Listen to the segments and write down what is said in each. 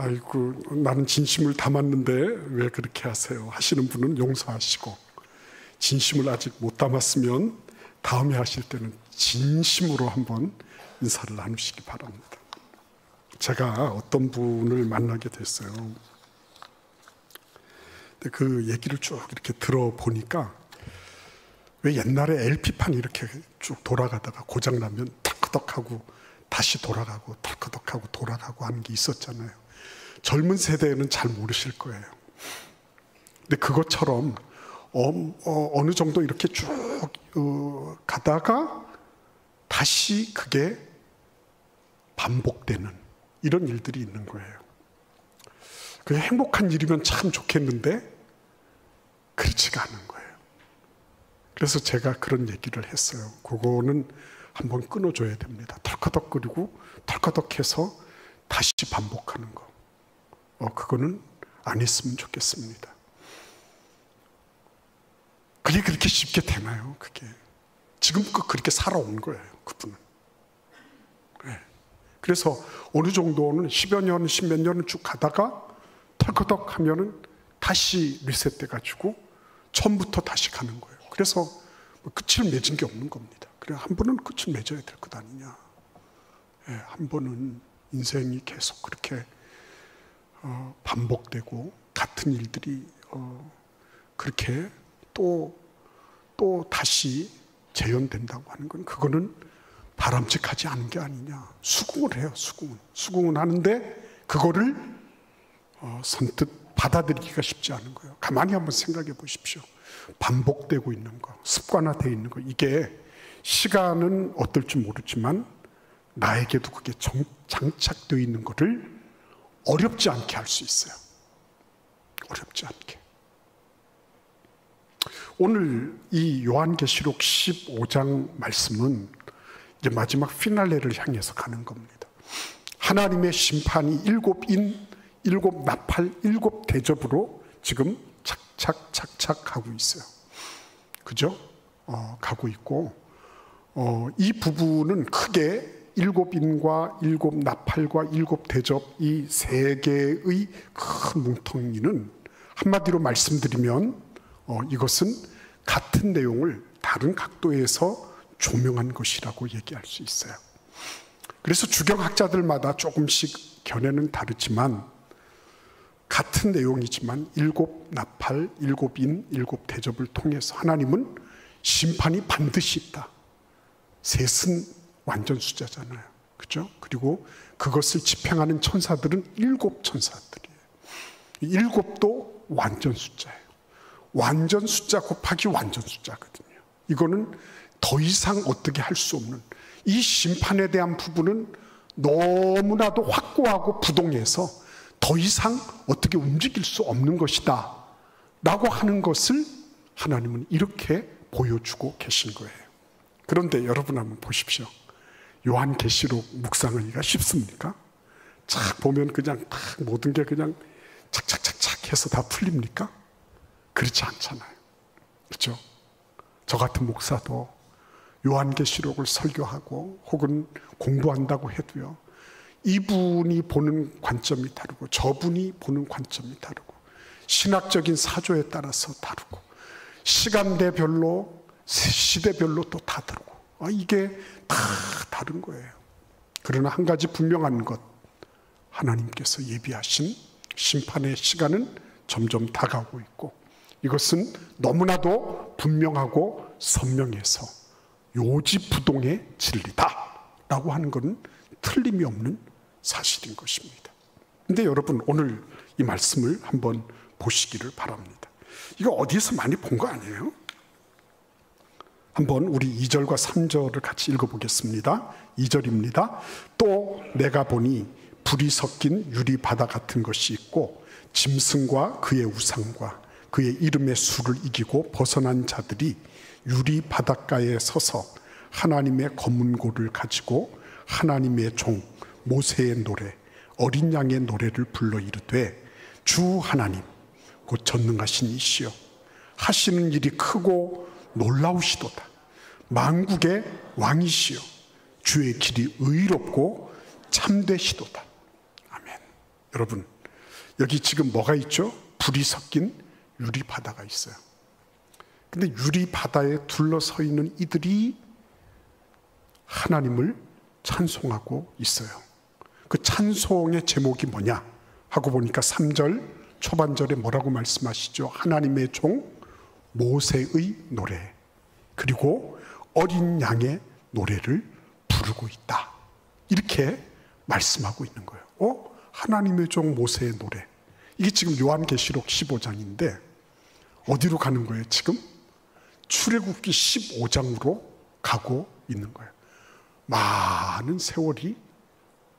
아이고 나는 진심을 담았는데 왜 그렇게 하세요 하시는 분은 용서하시고, 진심을 아직 못 담았으면 다음에 하실 때는 진심으로 한번 인사를 나누시기 바랍니다. 제가 어떤 분을 만나게 됐어요. 근데 그 얘기를 쭉 이렇게 들어보니까, 왜 옛날에 LP판이 이렇게 쭉 돌아가다가 고장나면 털커덕하고 다시 돌아가고 털커덕하고 돌아가고 하는 게 있었잖아요. 젊은 세대는 잘 모르실 거예요. 근데 그것처럼 어느 정도 이렇게 쭉 가다가 다시 그게 반복되는 이런 일들이 있는 거예요. 그게 행복한 일이면 참 좋겠는데 그렇지가 않은 거예요. 그래서 제가 그런 얘기를 했어요. 그거는 한번 끊어줘야 됩니다. 털커덕거리고 털커덕해서 다시 반복하는 거. 그거는 안 했으면 좋겠습니다. 그게 그렇게 쉽게 되나요? 그게 지금껏 그렇게 살아온 거예요, 그분은. 네. 그래서 어느 정도는 10여 년, 10몇 년을 쭉 가다가 털커덕 하면은 다시 리셋돼 가지고 처음부터 다시 가는 거예요. 그래서 끝을 맺은 게 없는 겁니다. 그래, 한 번은 끝을 맺어야 될 것 아니냐. 네, 한 번은 인생이 계속 그렇게 반복되고 같은 일들이 그렇게 또 다시 재현된다고 하는 건, 그거는 바람직하지 않은 게 아니냐. 수긍을 해요. 수긍은 하는데 그거를 선뜻 받아들이기가 쉽지 않은 거예요. 가만히 한번 생각해 보십시오. 반복되고 있는 거, 습관화되어 있는 거, 이게 시간은 어떨지 모르지만 나에게도 그게 장착되어 있는 거를 어렵지 않게 할 수 있어요. 어렵지 않게. 오늘 이 요한계시록 15장 말씀은 이제 마지막 피날레를 향해서 가는 겁니다. 하나님의 심판이 일곱 나팔, 일곱 대접으로 지금 착착 가고 있어요. 그죠? 가고 있고, 이 부분은 크게 일곱 인과 일곱 나팔과 일곱 대접, 이 세 개의 큰 뭉텅이는 한마디로 말씀드리면 이것은 같은 내용을 다른 각도에서 조명한 것이라고 얘기할 수 있어요. 그래서 주경학자들마다 조금씩 견해는 다르지만 같은 내용이지만 일곱 나팔, 일곱 인, 일곱 대접을 통해서 하나님은 심판이 반드시 있다. 셋은 완전 숫자잖아요. 그죠? 그리고 그것을 집행하는 천사들은 일곱 천사들이에요. 일곱도 완전 숫자예요. 완전 숫자 곱하기 완전 숫자거든요. 이거는 더 이상 어떻게 할 수 없는, 이 심판에 대한 부분은 너무나도 확고하고 부동해서 더 이상 어떻게 움직일 수 없는 것이다 라고 하는 것을 하나님은 이렇게 보여주고 계신 거예요. 그런데 여러분 한번 보십시오. 요한계시록 묵상하기가 쉽습니까? 착 보면 그냥 딱 모든 게 그냥 착착착착 해서 다 풀립니까? 그렇지 않잖아요. 그렇죠? 저 같은 목사도 요한계시록을 설교하고 혹은 공부한다고 해도요, 이분이 보는 관점이 다르고 저분이 보는 관점이 다르고 신학적인 사조에 따라서 다르고 시간대별로 시대별로 또 다 다르고 이게 다 다른 거예요. 그러나 한 가지 분명한 것, 하나님께서 예비하신 심판의 시간은 점점 다가오고 있고 이것은 너무나도 분명하고 선명해서 요지부동의 진리다 라고 하는 것은 틀림이 없는 사실인 것입니다. 근데 여러분 오늘 이 말씀을 한번 보시기를 바랍니다. 이거 어디서 많이 본 거 아니에요? 한번 우리 2절과 3절을 같이 읽어보겠습니다. 2절입니다. 또 내가 보니 불이 섞인 유리바다 같은 것이 있고 짐승과 그의 우상과 그의 이름의 수를 이기고 벗어난 자들이 유리 바닷가에 서서 하나님의 검은고를 가지고 하나님의 종 모세의 노래 어린 양의 노래를 불러 이르되 주 하나님 곧 전능하신 이시여 하시는 일이 크고 놀라우시도다. 만국의 왕이시여 주의 길이 의롭고 참되시도다. 아멘. 여러분, 여기 지금 뭐가 있죠? 불이 섞인 유리바다가 있어요. 근데 유리바다에 둘러서 있는 이들이 하나님을 찬송하고 있어요. 그 찬송의 제목이 뭐냐 하고 보니까 3절 초반절에 뭐라고 말씀하시죠? 하나님의 종 모세의 노래, 그리고 어린 양의 노래를 부르고 있다, 이렇게 말씀하고 있는 거예요. 하나님의 종 모세의 노래. 이게 지금 요한계시록 15장인데 어디로 가는 거예요? 지금 출애굽기 15장으로 가고 있는 거예요. 많은 세월이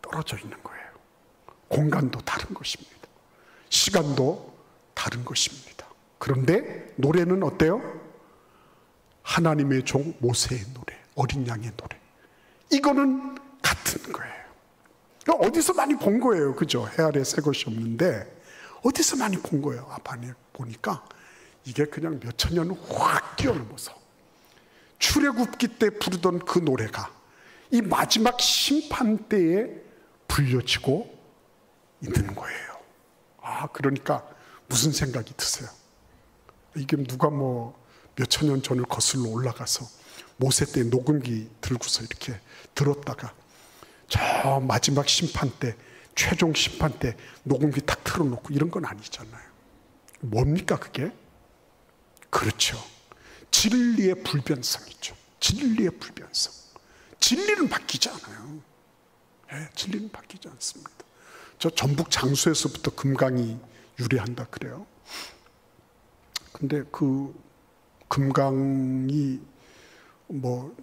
떨어져 있는 거예요. 공간도 다른 것입니다. 시간도 다른 것입니다. 그런데 노래는 어때요? 하나님의 종 모세의 노래, 어린 양의 노래. 이거는 같은 거예요. 어디서 많이 본 거예요. 그죠? 해 아래 새 것이 없는데 어디서 많이 본 거예요. 앞안에 보니까 이게 그냥 몇천 년을 확 뛰어넘어서 출애굽기 때 부르던 그 노래가 이 마지막 심판 때에 불려지고 있는 거예요. 그러니까 무슨 생각이 드세요? 이게 누가 뭐 몇천 년 전을 거슬러 올라가서 모세 때 녹음기 들고서 이렇게 들었다가 저 마지막 심판 때, 최종 심판 때 녹음기 딱 틀어놓고 이런 건 아니잖아요. 뭡니까 그게? 그렇죠. 진리의 불변성이죠. 진리의 불변성. 진리는 바뀌지 않아요. 네, 진리는 바뀌지 않습니다. 저 전북 장수에서부터 금강이 유래한다 그래요. 근데 그 금강이 뭐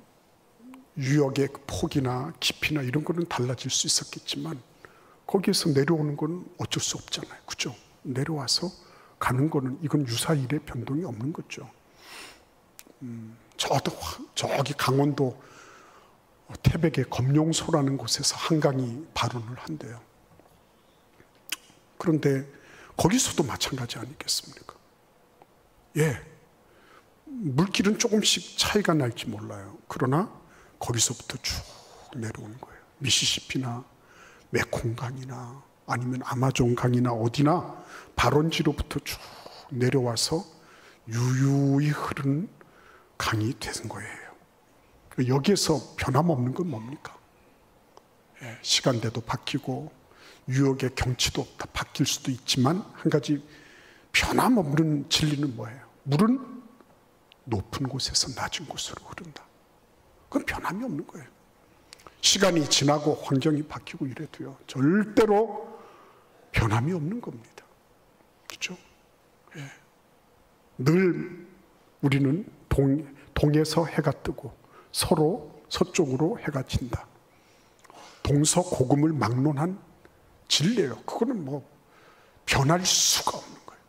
유역의 폭이나 깊이나 이런 거는 달라질 수 있었겠지만 거기에서 내려오는 건 어쩔 수 없잖아요. 그죠? 내려와서 가는 거는 이건 유사일의 변동이 없는 거죠. 저기 강원도 태백의 검룡소라는 곳에서 한강이 발원을 한대요. 그런데 거기서도 마찬가지 아니겠습니까? 예, 물길은 조금씩 차이가 날지 몰라요. 그러나 거기서부터 쭉 내려오는 거예요. 미시시피나 메콩강이나 아니면 아마존강이나 어디나 발원지로부터 쭉 내려와서 유유히 흐르는 강이 되는 거예요. 여기에서 변함없는 건 뭡니까? 예, 시간대도 바뀌고 유역의 경치도 다 바뀔 수도 있지만 한 가지 변함없는 진리는 뭐예요? 물은 높은 곳에서 낮은 곳으로 흐른다. 그건 변함이 없는 거예요. 시간이 지나고 환경이 바뀌고 이래도요, 절대로 변함이 없는 겁니다. 그렇죠? 예. 늘 우리는 동에서 해가 뜨고 서로 서쪽으로 해가 진다. 동서고금을 막론한 진리예요. 그거는 뭐 변할 수가 없는 거예요.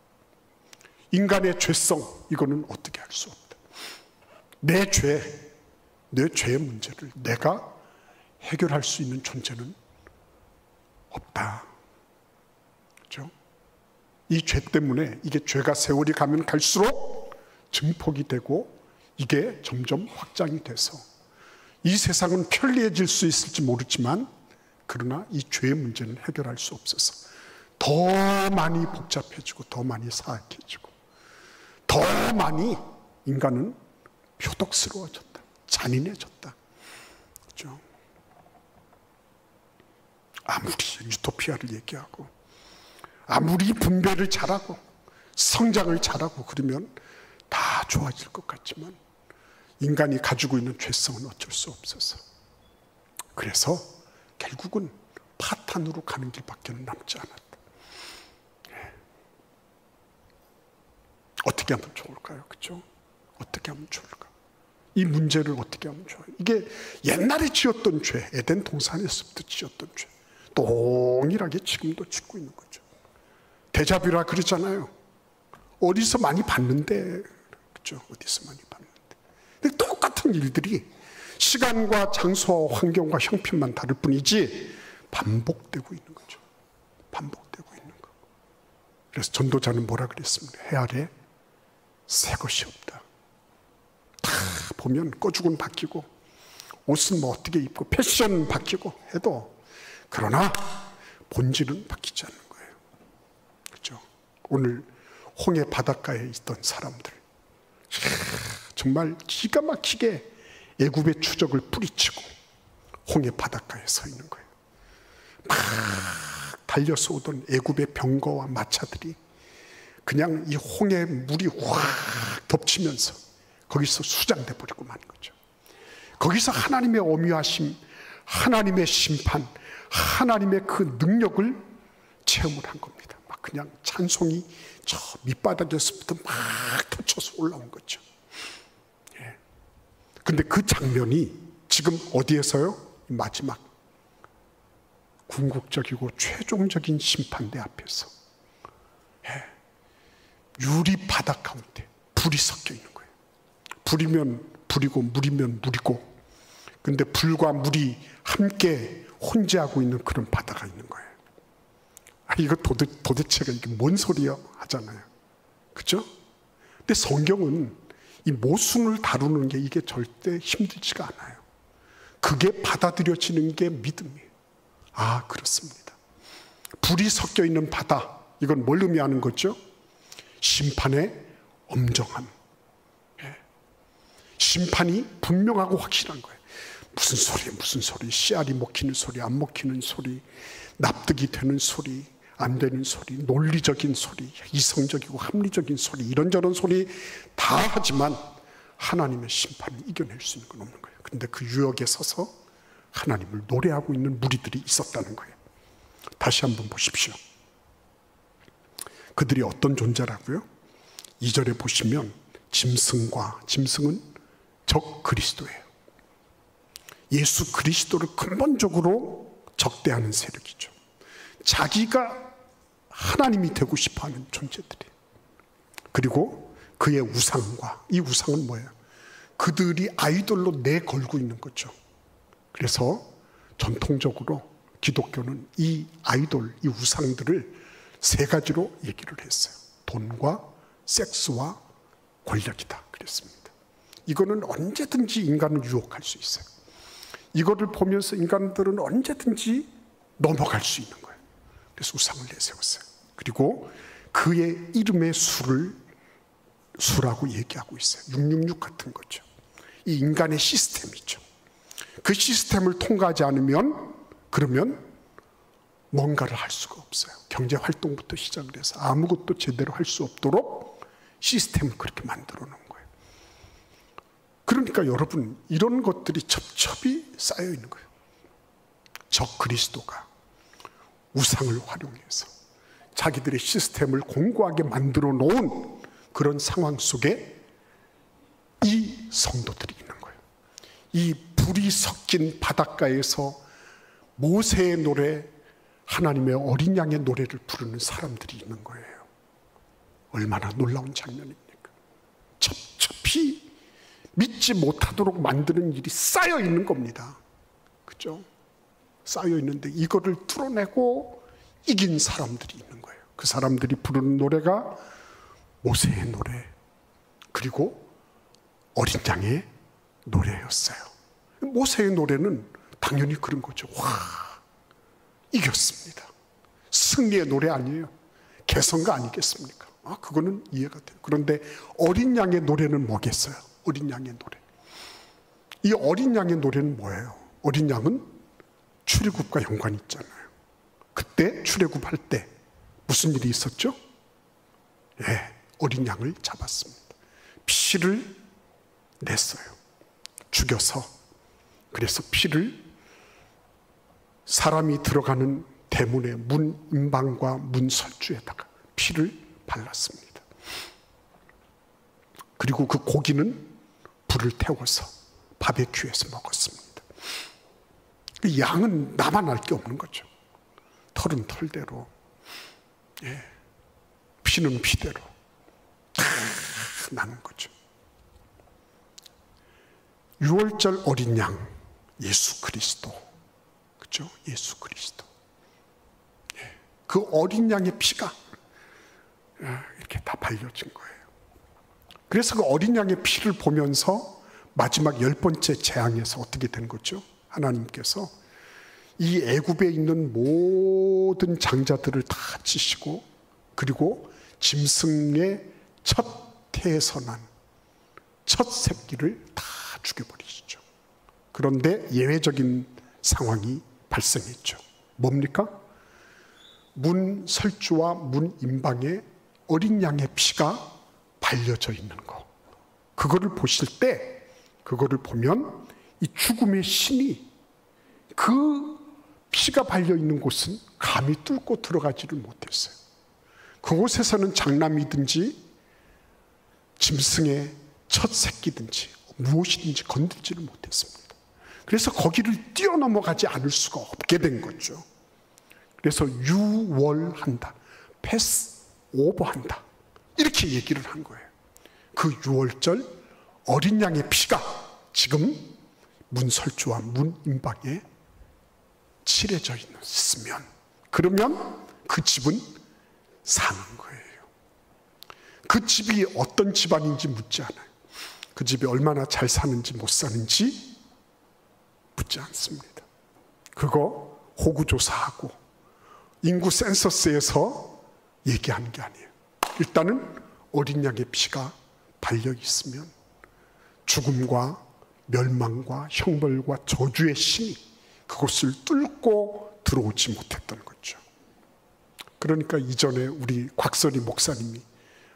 인간의 죄성, 이거는 어떻게 할 수 없다. 내 죄의 문제를 내가 해결할 수 있는 존재는 없다. 그렇죠? 이 죄 때문에 이게 죄가 세월이 가면 갈수록 증폭이 되고 이게 점점 확장이 돼서 이 세상은 편리해질 수 있을지 모르지만 그러나 이 죄의 문제는 해결할 수 없어서 더 많이 복잡해지고 더 많이 사악해지고 더 많이 인간은 표독스러워졌다. 잔인해졌다. 그렇죠? 아무리 유토피아를 얘기하고 아무리 분배를 잘하고 성장을 잘하고 그러면 다 좋아질 것 같지만 인간이 가지고 있는 죄성은 어쩔 수 없어서 그래서 결국은 파탄으로 가는 길밖에 남지 않았다. 어떻게 하면 좋을까요? 그렇죠? 어떻게 하면 좋을까? 이 문제를 어떻게 하면 좋아요? 이게 옛날에 지었던 죄, 에덴 동산에서부터 지었던 죄 동일하게 지금도 짓고 있는 거죠. 데자뷰라 그러잖아요. 어디서 많이 봤는데, 그렇죠? 어디서 많이 봤는데. 근데 똑같은 일들이 시간과 장소와 환경과 형편만 다를 뿐이지 반복되고 있는 거죠. 반복되고 있는 거. 그래서 전도자는 뭐라 그랬습니까? 해 아래 새 것이 없다. 다 보면 꺼죽은 바뀌고 옷은 뭐 어떻게 입고 패션 바뀌고 해도 그러나 본질은 바뀌지 않는 거예요. 오늘 홍해 바닷가에 있던 사람들, 정말 기가 막히게 애굽의 추적을 뿌리치고 홍해 바닷가에 서 있는 거예요. 막 달려서 오던 애굽의 병거와 마차들이 그냥 이 홍해 물이 확 덮치면서 거기서 수장돼 버리고 마는 거죠. 거기서 하나님의 어미하심, 하나님의 심판, 하나님의 그 능력을 체험을 한 겁니다. 막 그냥 찬송이 저 밑바닥에서부터 막 터쳐서 올라온 거죠. 예. 근데 그 장면이 지금 어디에서요? 마지막 궁극적이고 최종적인 심판대 앞에서, 예, 유리 바다 가운데 불이 섞여 있는 거예요. 불이면 불이고 물이면 물이고, 근데 불과 물이 함께 혼재하고 있는 그런 바다가 있는 거예요. 이거 도대체가 이게 뭔 소리야 하잖아요. 그죠? 근데 성경은 이 모순을 다루는 게 이게 절대 힘들지가 않아요. 그게 받아들여지는 게 믿음이에요. 아, 그렇습니다. 불이 섞여 있는 바다, 이건 뭘 의미하는 거죠? 심판의 엄정함. 예. 심판이 분명하고 확실한 거예요. 무슨 소리, 씨알이 먹히는 소리, 안 먹히는 소리, 납득이 되는 소리, 안 되는 소리, 논리적인 소리, 이성적이고 합리적인 소리, 이런저런 소리 다 하지만 하나님의 심판을 이겨낼 수 있는 건 없는 거예요. 근데 그 유역에 서서 하나님을 노래하고 있는 무리들이 있었다는 거예요. 다시 한번 보십시오. 그들이 어떤 존재라고요? 2절에 보시면 짐승은 적 그리스도예요. 예수 그리스도를 근본적으로 적대하는 세력이죠. 자기가 하나님이 되고 싶어하는 존재들이에요. 그리고 그의 우상과, 이 우상은 뭐예요? 그들이 아이돌로 내걸고 있는 거죠. 그래서 전통적으로 기독교는 이 아이돌, 이 우상들을 세 가지로 얘기를 했어요. 돈과 섹스와 권력이다 그랬습니다. 이거는 언제든지 인간을 유혹할 수 있어요. 이거를 보면서 인간들은 언제든지 넘어갈 수 있는 거예요. 그래서 우상을 내세웠어요. 그리고 그의 이름의 수라고 얘기하고 있어요. 666 같은 거죠. 이 인간의 시스템이죠. 그 시스템을 통과하지 않으면, 그러면 뭔가를 할 수가 없어요. 경제 활동부터 시작을 해서 아무것도 제대로 할 수 없도록 시스템을 그렇게 만들어 놓은 거예요. 그러니까 여러분, 이런 것들이 첩첩이 쌓여 있는 거예요. 적 그리스도가 우상을 활용해서 자기들의 시스템을 공고하게 만들어 놓은 그런 상황 속에 이 성도들이 있는 거예요. 이 불이 섞인 바닷가에서 모세의 노래, 하나님의 어린 양의 노래를 부르는 사람들이 있는 거예요. 얼마나 놀라운 장면입니까? 첩첩이 믿지 못하도록 만드는 일이 쌓여 있는 겁니다. 그죠? 쌓여 있는데 이거를 뚫어내고 이긴 사람들이 있는 거예요. 그 사람들이 부르는 노래가 모세의 노래, 그리고 어린 양의 노래였어요. 모세의 노래는 당연히 그런 거죠. 와, 이겼습니다. 승리의 노래 아니에요. 개성가 아니겠습니까? 아, 그거는 이해가 돼요. 그런데 어린 양의 노래는 뭐겠어요? 어린 양의 노래. 이 어린 양의 노래는 뭐예요? 어린 양은 출애굽과 연관이 있잖아요. 그때 출애굽할 때 무슨 일이 있었죠? 예, 어린 양을 잡았습니다. 피를 냈어요. 죽여서. 그래서 피를 사람이 들어가는 대문의 문 임방과 문 설주에다가 피를 발랐습니다. 그리고 그 고기는 불을 태워서 바베큐에서 먹었습니다. 그 양은 나만 알 게 없는 거죠. 털은 털대로, 예, 피는 피대로 다 나는 거죠. 6월절 어린 양, 예수 그리스도, 그렇죠? 예수 그리스도. 예, 그 어린 양의 피가 이렇게 다 발려진 거예요. 그래서 그 어린 양의 피를 보면서 마지막 10번째 재앙에서 어떻게 된 거죠? 하나님께서 이 애굽에 있는 모든 장자들을 다 치시고, 그리고 짐승의 첫 태에서 난 첫 새끼를 다 죽여버리시죠. 그런데 예외적인 상황이 발생했죠. 뭡니까? 문 설주와 문 임방에 어린 양의 피가 발려져 있는 거. 그거를 보실 때, 그거를 보면 이 죽음의 신이 그 피가 발려 있는 곳은 감히 뚫고 들어가지를 못했어요. 그곳에서는 장남이든지 짐승의 첫 새끼든지 무엇이든지 건들지를 못했습니다. 그래서 거기를 뛰어넘어가지 않을 수가 없게 된 거죠. 그래서 유월한다, 패스 오버한다, 이렇게 얘기를 한 거예요. 그 유월절 어린 양의 피가 지금 문설주와 문임방에 칠해져 있으면, 그러면 그 집은 사는 거예요. 그 집이 어떤 집안인지 묻지 않아요. 그 집이 얼마나 잘 사는지 못 사는지 묻지 않습니다. 그거 호구조사하고 인구 센서스에서 얘기하는 게 아니에요. 일단은 어린 양의 피가 발려 있으면 죽음과 멸망과 형벌과 저주의 신이 그것을 뚫고 들어오지 못했던 거죠. 그러니까 이전에 우리 곽설이 목사님이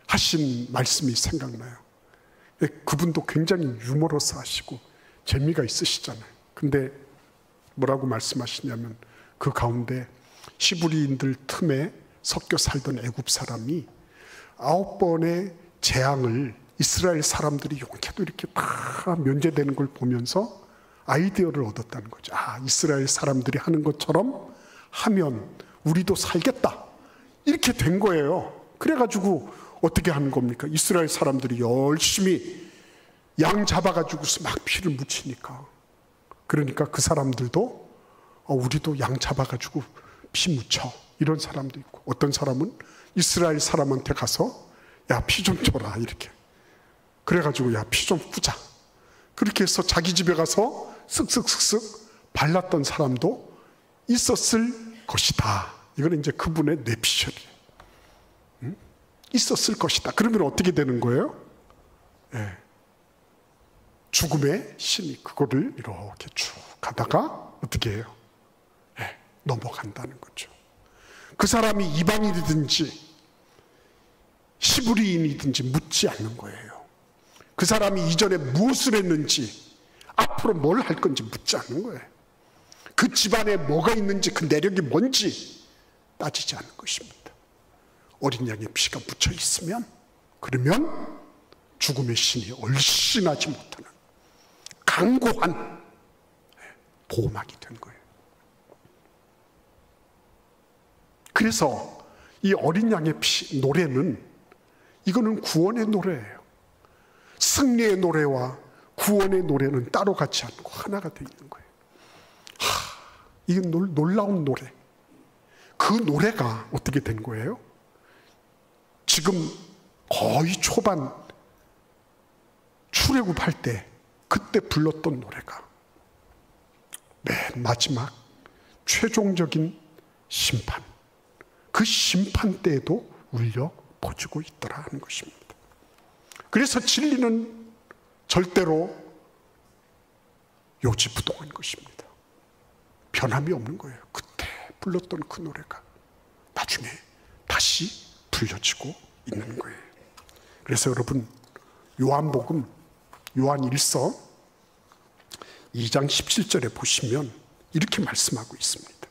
하신 말씀이 생각나요. 그분도 굉장히 유머러스 하시고 재미가 있으시잖아요. 근데 뭐라고 말씀하시냐면, 그 가운데 히브리인들 틈에 섞여 살던 애굽 사람이 9번의 재앙을 이스라엘 사람들이 용케도 이렇게 다 면제되는 걸 보면서 아이디어를 얻었다는 거죠. 아, 이스라엘 사람들이 하는 것처럼 하면 우리도 살겠다, 이렇게 된 거예요. 그래가지고 어떻게 하는 겁니까? 이스라엘 사람들이 열심히 양 잡아가지고서 막 피를 묻히니까, 그러니까 그 사람들도 우리도 양 잡아가지고 피 묻혀, 이런 사람도 있고, 어떤 사람은 이스라엘 사람한테 가서 야, 피 좀 줘라, 이렇게. 그래가지고 야, 피 좀 뿌자, 그렇게 해서 자기 집에 가서 쓱쓱쓱쓱 발랐던 사람도 있었을 것이다. 이거는 이제 그분의 뇌피셜이에요. 있었을 것이다. 그러면 어떻게 되는 거예요? 예. 죽음의 신이 그거를 이렇게 쭉 가다가 어떻게 해요? 예. 넘어간다는 거죠. 그 사람이 이방인이든지 히브리인이든지 묻지 않는 거예요. 그 사람이 이전에 무엇을 했는지, 앞으로 뭘 할 건지 묻지 않는 거예요. 그 집안에 뭐가 있는지, 그 내력이 뭔지 따지지 않는 것입니다. 어린 양의 피가 묻혀 있으면, 그러면 죽음의 신이 얼씬하지 못하는 강고한 보호막이 된 거예요. 그래서 이 어린 양의 피 노래는, 이거는 구원의 노래예요. 승리의 노래와 구원의 노래는 따로 가지 않고 하나가 되어 있는 거예요. 이게 놀라운 노래. 그 노래가 어떻게 된 거예요? 지금 거의 초반 출애굽할 때 그때 불렀던 노래가 맨 마지막 최종적인 심판, 그 심판 때에도 울려 퍼지고 있더라 하는 것입니다. 그래서 진리는 절대로 요지부동한 것입니다. 변함이 없는 거예요. 그때 불렀던 그 노래가 나중에 다시 불려지고 있는 거예요. 그래서 여러분, 요한복음 요한 1서 2장 17절에 보시면 이렇게 말씀하고 있습니다.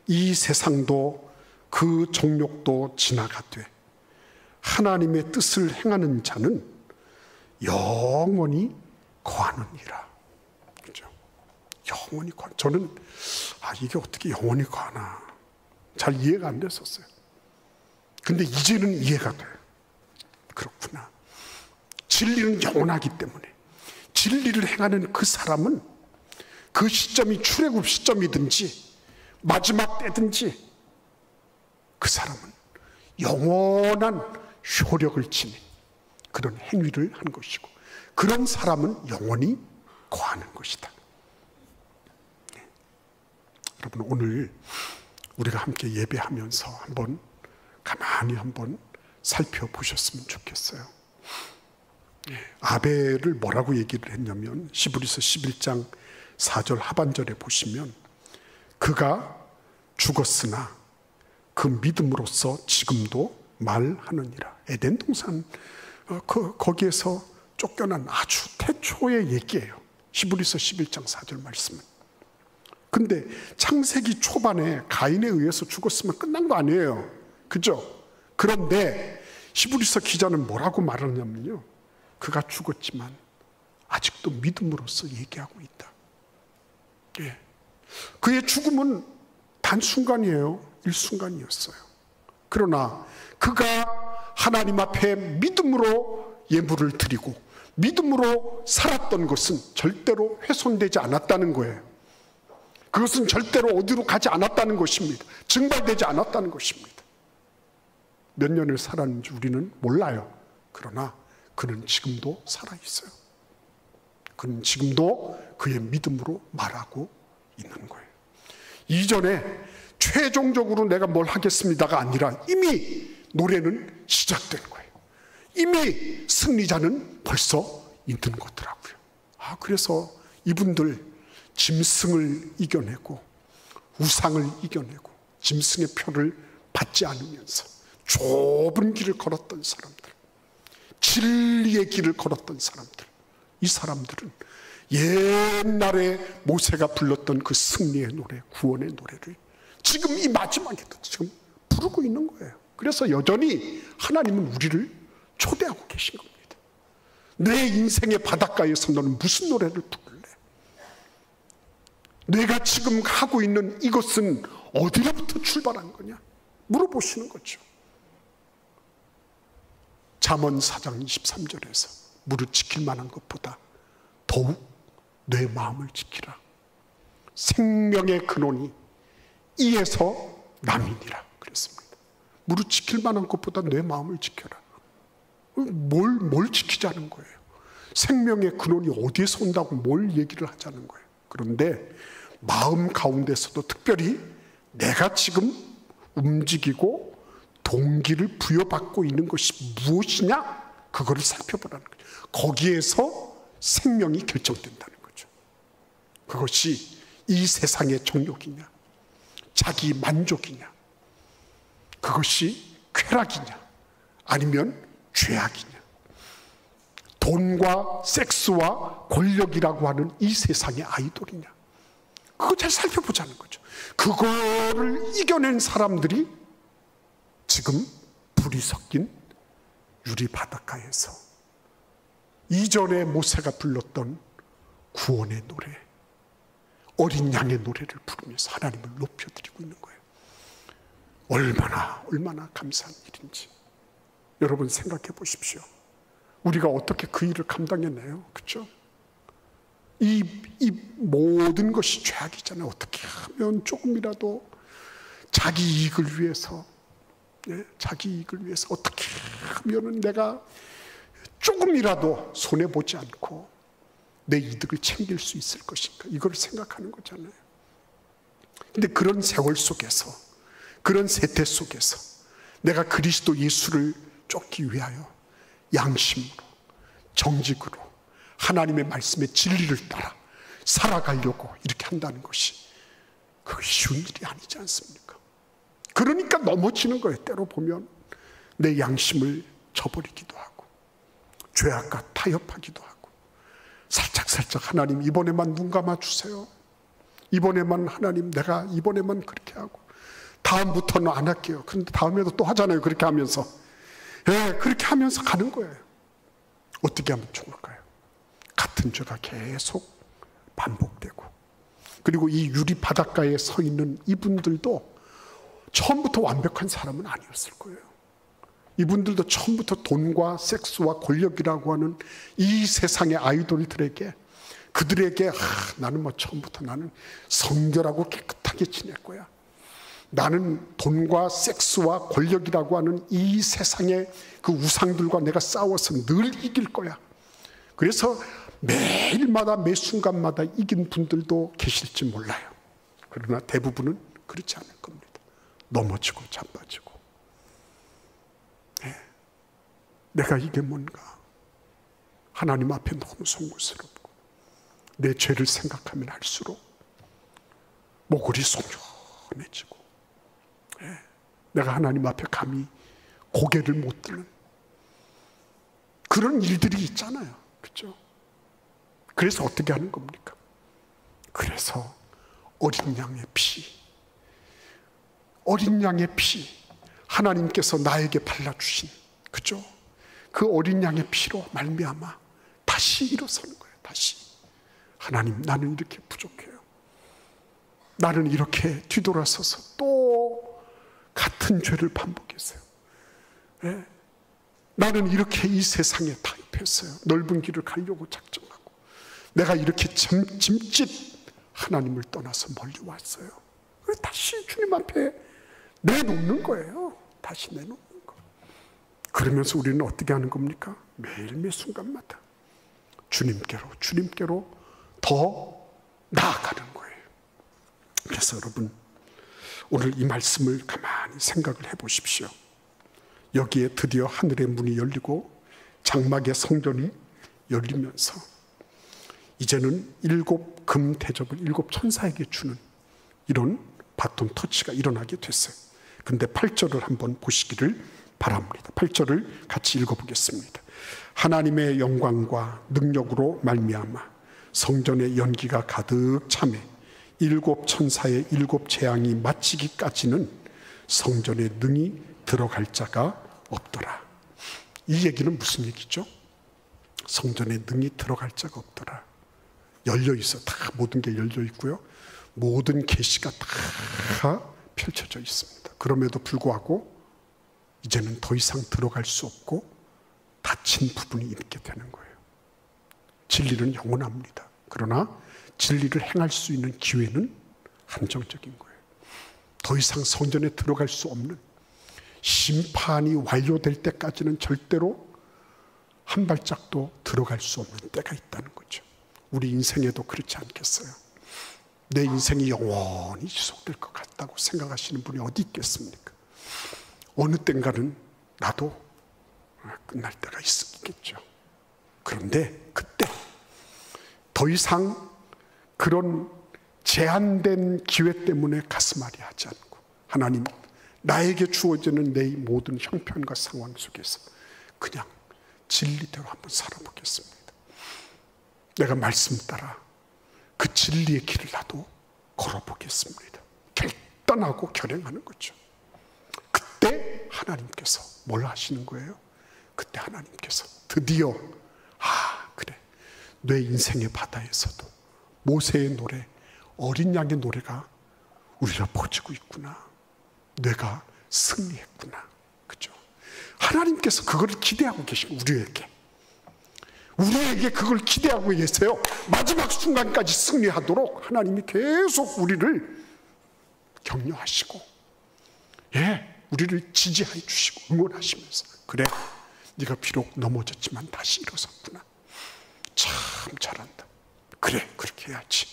이 세상도 그 정욕도 지나가되 하나님의 뜻을 행하는 자는 영원히 거하느니라. 그죠? 영원히 거. 저는 이게 어떻게 영원히 거하나 잘 이해가 안 됐었어요. 근데 이제는 이해가 돼요. 그렇구나. 진리는 영원하기 때문에 진리를 행하는 그 사람은 그 시점이 출애굽 시점이든지 마지막 때든지 그 사람은 영원한 효력을 지닌 그런 행위를 하는 것이고, 그런 사람은 영원히 거하는 것이다. 네. 여러분, 오늘 우리가 함께 예배하면서 한번 가만히 한번 살펴보셨으면 좋겠어요. 아벨을 뭐라고 얘기를 했냐면 히브리서 11장 4절 하반절에 보시면 그가 죽었으나 그 믿음으로써 지금도 말하느니라. 에덴 동산 거기에서 쫓겨난 아주 태초의 얘기예요. 히브리서 11장 4절 말씀은. 근데 창세기 초반에 가인에 의해서 죽었으면 끝난 거 아니에요. 그죠? 그런데 히브리서 기자는 뭐라고 말하냐면요, 그가 죽었지만 아직도 믿음으로써 얘기하고 있다. 예. 그의 죽음은 단순간이에요. 일순간이었어요. 그러나 그가 하나님 앞에 믿음으로 예물을 드리고 믿음으로 살았던 것은 절대로 훼손되지 않았다는 거예요. 그것은 절대로 어디로 가지 않았다는 것입니다. 증발되지 않았다는 것입니다. 몇 년을 살았는지 우리는 몰라요. 그러나 그는 지금도 살아있어요. 그는 지금도 그의 믿음으로 말하고 있는 거예요. 이전에 최종적으로 내가 뭘 하겠습니다가 아니라 이미 노래는 시작된 거예요. 이미 승리자는 벌써 있는 거더라고요. 그래서 이분들 짐승을 이겨내고 우상을 이겨내고 짐승의 표를 받지 않으면서 좁은 길을 걸었던 사람들, 진리의 길을 걸었던 사람들, 이 사람들은 옛날에 모세가 불렀던 그 승리의 노래, 구원의 노래를 지금 이 마지막에도 지금 부르고 있는 거예요. 그래서 여전히 하나님은 우리를 초대하고 계신 겁니다. 내 인생의 바닷가에서 너는 무슨 노래를 부를래? 내가 지금 하고 있는 이것은 어디로부터 출발한 거냐? 물어보시는 거죠. 잠언 4장 23절에서 무릇 지킬 만한 것보다 더욱 내 마음을 지키라. 생명의 근원이 이에서 남이니라 그랬습니다. 무릇 지킬 만한 것보다 내 마음을 지켜라. 뭘 지키자는 거예요? 생명의 근원이 어디에서 온다고 뭘 얘기를 하자는 거예요? 그런데 마음 가운데서도 특별히 내가 지금 움직이고 동기를 부여받고 있는 것이 무엇이냐? 그거를 살펴보라는 거죠. 거기에서 생명이 결정된다는 거죠. 그것이 이 세상의 정욕이냐, 자기 만족이냐, 그것이 쾌락이냐, 아니면 죄악이냐, 돈과 섹스와 권력이라고 하는 이 세상의 아이돌이냐, 그거 잘 살펴보자는 거죠. 그거를 이겨낸 사람들이 지금 불이 섞인 유리 바닷가에서 이전에 모세가 불렀던 구원의 노래, 어린 양의 노래를 부르면서 하나님을 높여드리고 있는 거예요. 얼마나 감사한 일인지 여러분 생각해 보십시오. 우리가 어떻게 그 일을 감당했나요? 그렇죠? 이 모든 것이 죄악이잖아요. 어떻게 하면 조금이라도 자기 이익을 위해서, 자기 이익을 위해서 어떻게 하면 내가 조금이라도 손해보지 않고 내 이득을 챙길 수 있을 것인가, 이걸 생각하는 거잖아요. 근데 그런 세월 속에서, 그런 세태 속에서 내가 그리스도 예수를 쫓기 위하여 양심으로, 정직으로 하나님의 말씀의 진리를 따라 살아가려고 이렇게 한다는 것이 그게 쉬운 일이 아니지 않습니까? 그러니까 넘어지는 거예요. 때로 보면 내 양심을 저버리기도 하고 죄악과 타협하기도 하고, 살짝 하나님 이번에만 눈 감아주세요, 이번에만 하나님 내가 이번에만 그렇게 하고 다음부터는 안 할게요. 그런데 다음에도 또 하잖아요. 그렇게 하면서 그렇게 하면서 가는 거예요. 어떻게 하면 좋을까요? 같은 죄가 계속 반복되고, 그리고 이 유리 바닷가에 서 있는 이분들도 처음부터 완벽한 사람은 아니었을 거예요. 이분들도 처음부터 돈과 섹스와 권력이라고 하는 이 세상의 아이돌들에게, 그들에게 나는 처음부터 나는 성결하고 깨끗하게 지낼 거야, 나는 돈과 섹스와 권력이라고 하는 이 세상의 그 우상들과 내가 싸워서 늘 이길 거야, 그래서 매일마다 매 순간마다 이긴 분들도 계실지 몰라요. 그러나 대부분은 그렇지 않을 겁니다. 넘어지고 자빠지고, 내가 이게 뭔가 하나님 앞에 너무 송구스럽고 내 죄를 생각하면 할수록 목걸이 송연해지고 내가 하나님 앞에 감히 고개를 못 드는 그런 일들이 있잖아요. 그렇죠? 그래서 어떻게 하는 겁니까? 그래서 어린 양의 피 하나님께서 나에게 발라주신, 그죠? 그 어린 양의 피로 말미암아 다시 일어서는 거예요. 다시 하나님, 나는 이렇게 부족해요. 나는 이렇게 뒤돌아서서 또 같은 죄를 반복했어요. 네? 나는 이렇게 이 세상에 타입했어요. 넓은 길을 가려고 작정하고 내가 이렇게 짐짓 하나님을 떠나서 멀리 왔어요. 다시 주님 앞에 내놓는 거예요. 다시 내놓는 거. 그러면서 우리는 어떻게 하는 겁니까? 매일매일 순간마다 주님께로 더 나아가는 거예요. 그래서 여러분, 오늘 이 말씀을 가만히 생각을 해보십시오. 여기에 드디어 하늘의 문이 열리고 장막의 성전이 열리면서 이제는 7 금 대접을 7 천사에게 주는 이런 바톤 터치가 일어나게 됐어요. 근데 8절을 한번 보시기를 바랍니다. 8절을 같이 읽어보겠습니다. 하나님의 영광과 능력으로 말미암아 성전의 연기가 가득 차매 7 천사의 7 재앙이 마치기까지는 성전에 능히 들어갈 자가 없더라. 이 얘기는 무슨 얘기죠? 성전에 능히 들어갈 자가 없더라. 열려 있어. 다 모든 게 열려 있고요. 모든 계시가 다 펼쳐져 있습니다. 그럼에도 불구하고 이제는 더 이상 들어갈 수 없고 닫힌 부분이 있게 되는 거예요. 진리는 영원합니다. 그러나 진리를 행할 수 있는 기회는 한정적인 거예요. 더 이상 성전에 들어갈 수 없는, 심판이 완료될 때까지는 절대로 한 발짝도 들어갈 수 없는 때가 있다는 거죠. 우리 인생에도 그렇지 않겠어요? 내 인생이 영원히 지속될 것 같다고 생각하시는 분이 어디 있겠습니까? 어느 땐가는 나도 끝날 때가 있겠죠. 그런데 그때 더 이상 그런 제한된 기회 때문에 가슴앓이 하지 않고 하나님, 나에게 주어지는 내 모든 형편과 상황 속에서 그냥 진리대로 한번 살아보겠습니다. 내가 말씀 따라 그 진리의 길을 나도 걸어보겠습니다. 결단하고 결행하는 거죠. 그때 하나님께서 뭘 하시는 거예요? 그때 하나님께서 드디어 그래, 내 인생의 바다에서도 모세의 노래, 어린 양의 노래가 우리가 퍼지고 있구나. 내가 승리했구나. 그죠? 하나님께서 그거를 기대하고 계신 우리에게 그걸 기대하고 계세요. 마지막 순간까지 승리하도록 하나님이 계속 우리를 격려하시고 우리를 지지해 주시고 응원하시면서 그래, 네가 비록 넘어졌지만 다시 일어섰구나. 참 잘한다. 그래, 그렇게 해야지.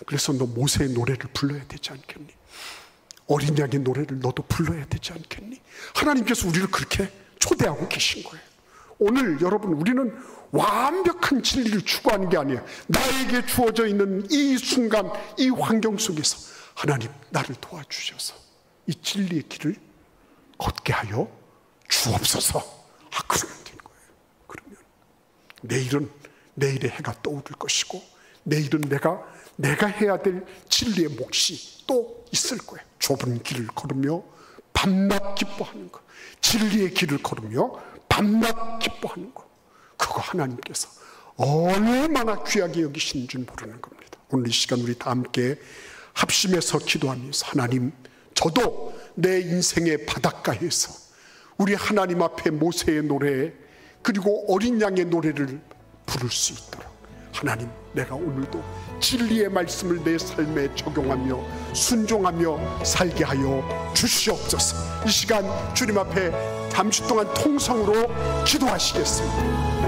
그래서 너 모세의 노래를 불러야 되지 않겠니? 어린 양의 노래를 너도 불러야 되지 않겠니? 하나님께서 우리를 그렇게 초대하고 계신 거예요. 오늘 여러분, 우리는 완벽한 진리를 추구하는 게 아니에요. 나에게 주어져 있는 이 순간, 이 환경 속에서 하나님, 나를 도와주셔서 이 진리의 길을 걷게 하여 주옵소서. 그러면 되는 거예요. 그러면 내일은 내일의 해가 떠오를 것이고, 내일은 내가 해야 될 진리의 몫이 또 있을 거예요. 좁은 길을 걸으며 밤낮 기뻐하는 것, 진리의 길을 걸으며 밤낮 기뻐하는 것, 그거 하나님께서 얼마나 귀하게 여기시는 줄 모르는 겁니다. 오늘 이 시간 우리 다 함께 합심해서 기도하면서 하나님, 저도 내 인생의 바닷가에서 우리 하나님 앞에 모세의 노래 그리고 어린 양의 노래를 부를 수 있도록 하나님, 내가 오늘도 진리의 말씀을 내 삶에 적용하며 순종하며 살게 하여 주시옵소서. 이 시간 주님 앞에 잠시 동안 통성으로 기도하시겠습니다.